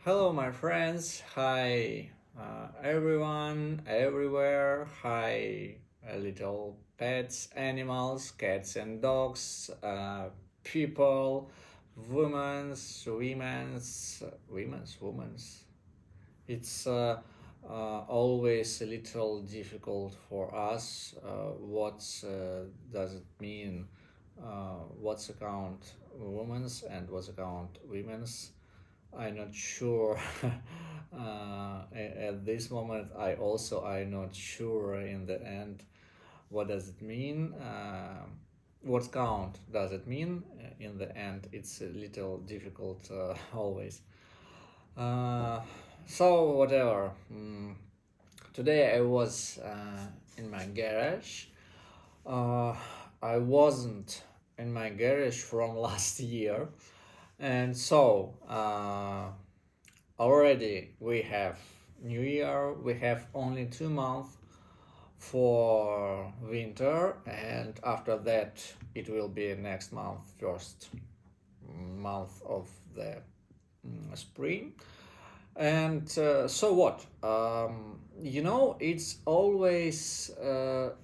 Hello, my friends. Hi, everyone, everywhere. Hi, little pets, animals, cats and dogs, people, women's. It's always a little difficult for us. What does it mean? What's account women's and what's account women's? I'm not sure. At this moment, I'm not sure in the end what does it mean. What count does it mean in the end? It's a little difficult always. Uh, so whatever. Today I was in my garage. Uh, I wasn't in my garage from last year, and already we have New Year. We have only 2 months for winter, and after that it will be next month, first month of the spring. And so what? It's always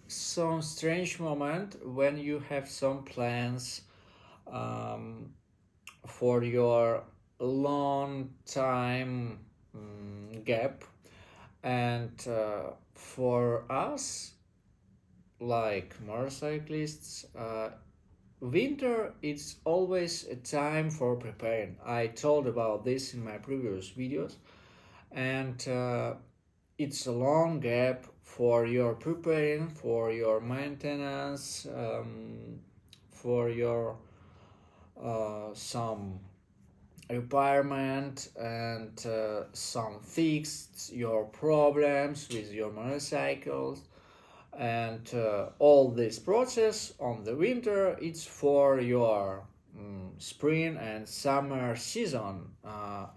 some strange moment when you have some plans um, for your long time gap, and for us like motorcyclists, winter it's always a time for preparing. I told about this in my previous videos, and it's a long gap for your preparing, for your maintenance, for your some repairment, and some fixed your problems with your motorcycles, and all this process on the winter it's for your spring and summer season,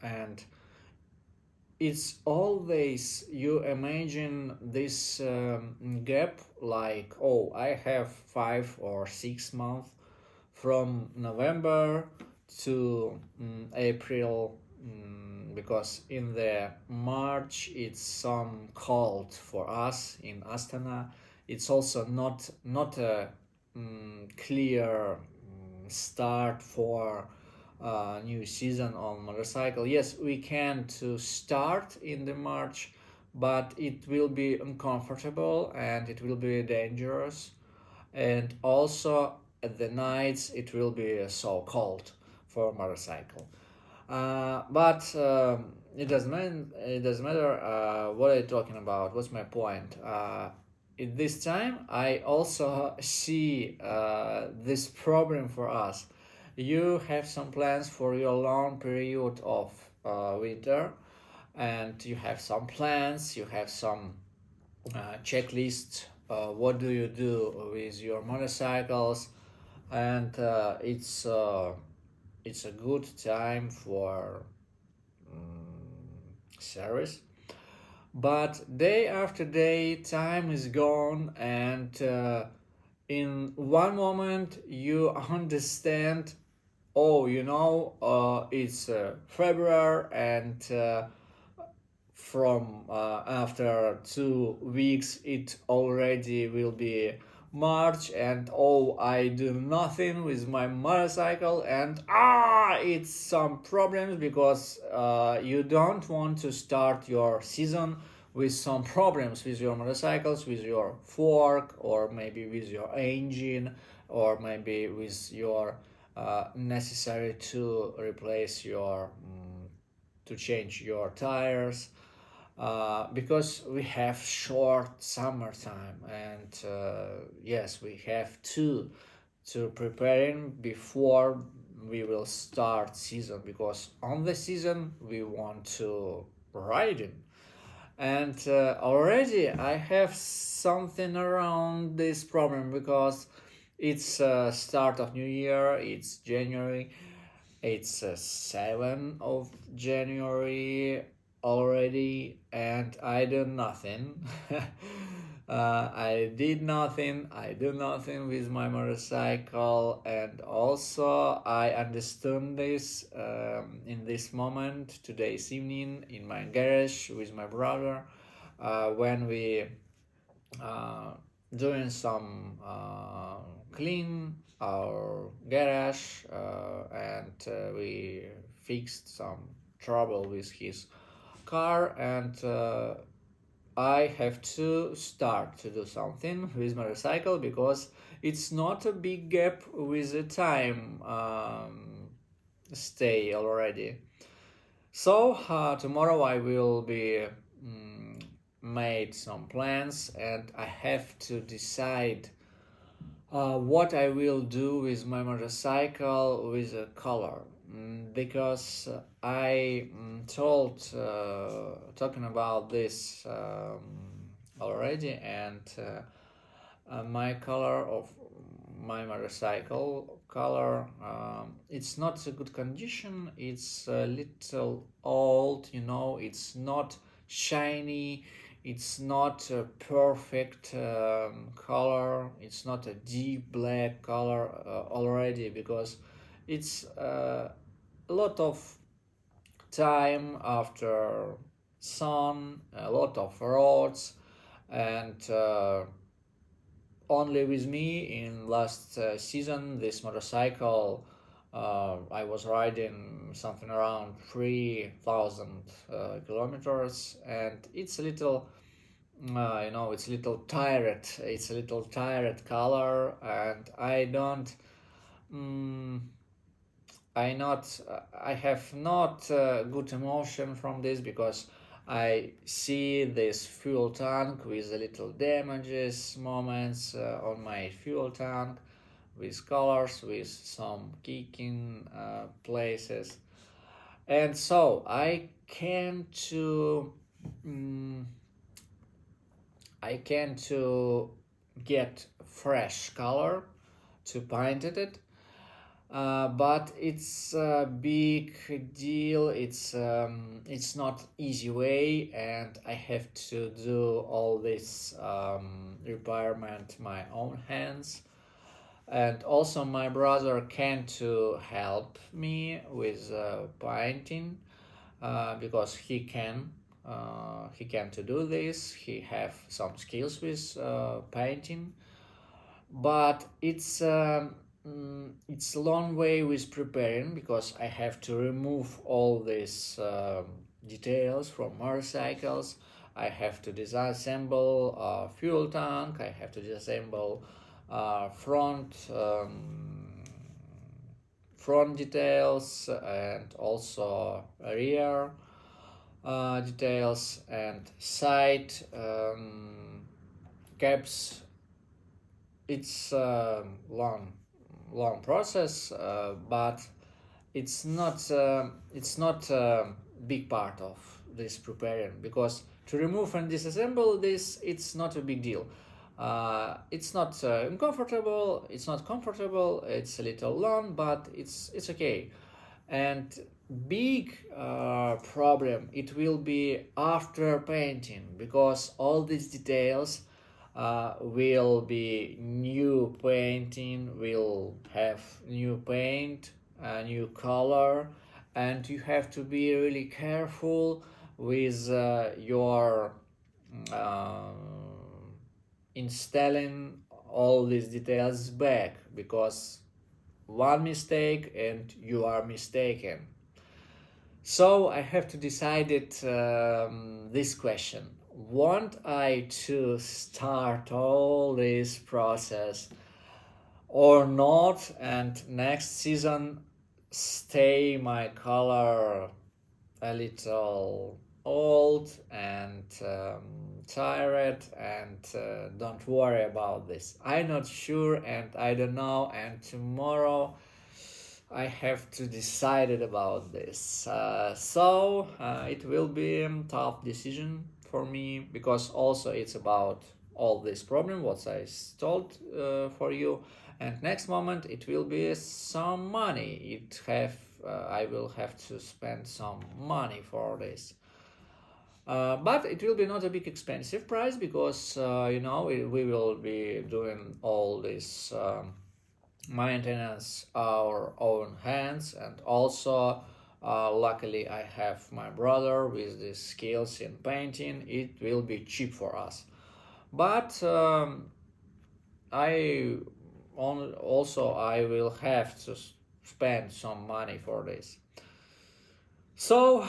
and it's always you imagine this gap like, oh, I have 5 or 6 months from November to April, because in the March it's some cold for us in Astana. It's also not a clear start for new season on motorcycle. Yes, we can to start in the March, but it will be uncomfortable and it will be dangerous, and also at the nights it will be so cold for motorcycle. But it doesn't matter what I'm talking about. What's my point? At this time I also see this problem for us. You have some plans for your long period of winter, and you have some plans, you have some checklist. What do you do with your motorcycles? And it's a good time for service. But day after day, time is gone, and in one moment you understand, oh, it's February, and from after 2 weeks it already will be March, and oh, I do nothing with my motorcycle, and it's some problems because you don't want to start your season with some problems with your motorcycles, with your fork, or maybe with your engine, or maybe with your necessary to replace your to change your tires, because we have short summertime, and yes, we have to preparing before we will start season, because on the season we want to ride in. And already I have something around this problem, because it's start of new year, it's January, it's 7th of January already, and I do nothing. I did nothing, I do nothing with my motorcycle, and also I understood this in this moment, today's evening, in my garage with my brother, when we uh, doing some clean our garage, and we fixed some trouble with his car, and I have to start to do something with my motorcycle because it's not a big gap with the time stay already. So tomorrow I will be made some plans, and I have to decide what I will do with my motorcycle with a color. Because I told talking about this already, and my color of my motorcycle color, it's not a good condition, it's a little old, it's not shiny, it's not a perfect color, it's not a deep black color already, because it's a lot of time after sun, a lot of roads, and only with me in last season this motorcycle, I was riding something around 3,000 kilometers, and it's a little it's a little tired, it's a little tired color, and I don't I have not good emotion from this, because I see this fuel tank with a little damages moments on my fuel tank, with colors, with some kicking places, and so mm, I can to get fresh color to paint it, but it's a big deal. It's not easy way, and I have to do all this repairment my own hands. And also my brother can to help me with painting, because he can to do this. He have some skills with painting, but it's a long way with preparing, because I have to remove all these details from motorcycles. I have to disassemble a fuel tank. I have to disassemble front details, and also rear details, and side caps. It's a long process, but it's not a big part of this preparing, because to remove and disassemble this, it's not a big deal. It's not uncomfortable, it's not comfortable, it's a little long, but it's okay. And big problem it will be after painting, because all these details will be new painting, will have new paint, new color, and you have to be really careful with your uh, installing all these details back, because one mistake and you are mistaken. So I have to decide this question. Want I to start all this process or not, and next season stay my color a little old and tired, and don't worry about this. I'm not sure, and I don't know, and tomorrow I have to decide it about this. So it will be a tough decision for me, because also it's about all this problem what I told for you, and next moment it will be some money. I will have to spend some money for this. But it will be not a big expensive price because we will be doing all this maintenance our own hands, and also luckily I have my brother with the skills in painting. It will be cheap for us, but I will have to spend some money for this. So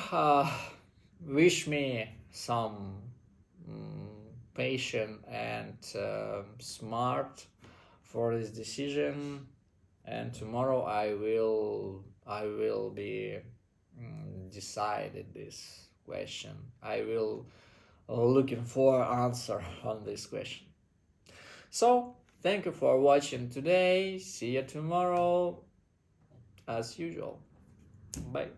wish me some patient and smart for this decision, and tomorrow I will be decided this question. I will looking for answer on this question. So thank you for watching today. See you tomorrow as usual. Bye.